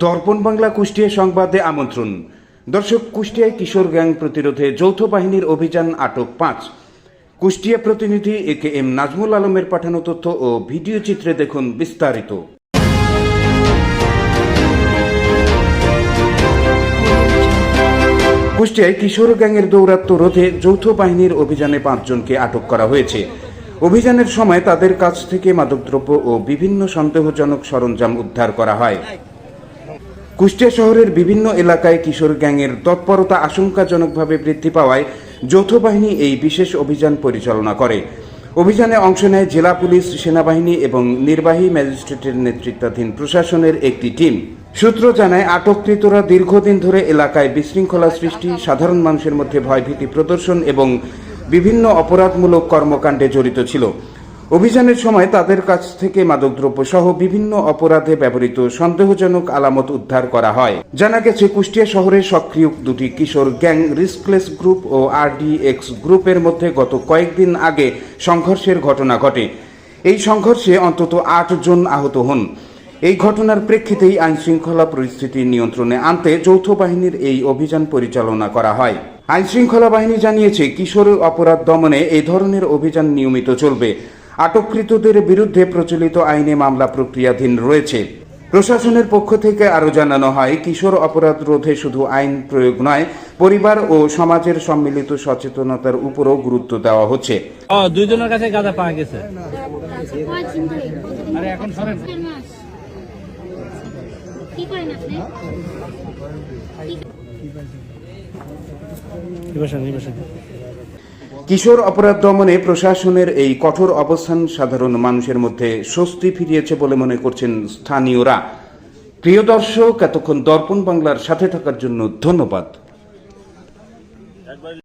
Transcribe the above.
দর্পণ বাংলা কুষ্টিয়া সংবাদে আমন্ত্রণ। দর্শক, কুষ্টিয়ায় কিশোর গ্যাং প্রতিরোধে যৌথ বাহিনীর অভিযান, আটক 5। কুষ্টিয়া প্রতিনিধি AKM নাজমুল আলমের পাঠানো তথ্য ও ভিডিও চিত্রে দেখুন বিস্তারিত। কুষ্টিয়ায় কিশোর গ্যাংয়ের দৌরাত্ম্য রোধে যৌথ বাহিনীর অভিযানে 5 জনকে আটক করা হয়েছে। অভিযানের সময় তাদের কাছ থেকে মাদকদ্রব্য ও বিভিন্ন সন্দেহজনক সরঞ্জাম উদ্ধার করা হয়। কুষ্টিয়া শহরের বিভিন্ন এলাকায় কিশোর গ্যাংয়ের তৎপরতা আশঙ্কাজনকভাবে বৃদ্ধি পাওয়ায় যৌথ বাহিনী এই বিশেষ অভিযান পরিচালনা করে। অভিযানে অংশ নেয় জেলা পুলিশ, সেনাবাহিনী এবং নির্বাহী ম্যাজিস্ট্রেটের নেতৃত্বাধীন প্রশাসনের একটি টিম। সূত্র জানায়, আটককৃতরা দীর্ঘদিন ধরে এলাকায় বিশৃঙ্খলা সৃষ্টি, সাধারণ মানুষের মধ্যে ভয়ভীতি প্রদর্শন এবং বিভিন্ন অপরাধমূলক কর্মকাণ্ডে জড়িত ছিল। অভিযানের সময় তাদের কাছ থেকে মাদকদ্রব্য সহ বিভিন্ন অপরাধে ব্যবহৃত সন্দেহজনক আলামত উদ্ধার করা হয়। জানা গেছে, কুষ্টিয়া শহরে সক্রিয় দুটি কিশোর গ্যাং রিস্কলেস গ্রুপ ও RDX গ্রুপের মধ্যে গত কয়েকদিন আগে সংঘর্ষের ঘটনা ঘটে। এই সংঘর্ষে অন্তত 8 জন আহত হন। এই ঘটনার প্রেক্ষিতেই আইনশৃঙ্খলা পরিস্থিতি নিয়ন্ত্রণে আনতে যৌথ বাহিনীর এই অভিযান পরিচালনা করা হয়। আইনশৃঙ্খলা বাহিনী জানিয়েছে, কিশোর অপরাধ দমনে এই ধরনের অভিযান নিয়মিত চলবে। আটককৃতদের বিরুদ্ধে প্রচলিত আইনে মামলা প্রক্রিয়াধীন রয়েছে। প্রশাসনের পক্ষ থেকে আরও জানানো হয়, কিশোর অপরাধ রোধে শুধু আইন প্রয়োগ নয়, পরিবার ও সমাজের সম্মিলিত সচেতনতার উপরও গুরুত্ব দেওয়া হচ্ছে। দুইজনের কাছে গাঁজা পাওয়া গেছে। আরে এখন সরেন। কি করেন আপনি? কিশোর অপরাধ দমনে প্রশাসনের এই কঠোর অবস্থান সাধারণ মানুষের মধ্যে স্বস্তি ফিরিয়েছে বলে মনে করছেন স্থানীয়রা। প্রিয় দর্শক, এতক্ষণ দর্পণ বাংলার সাথে থাকার জন্য ধন্যবাদ।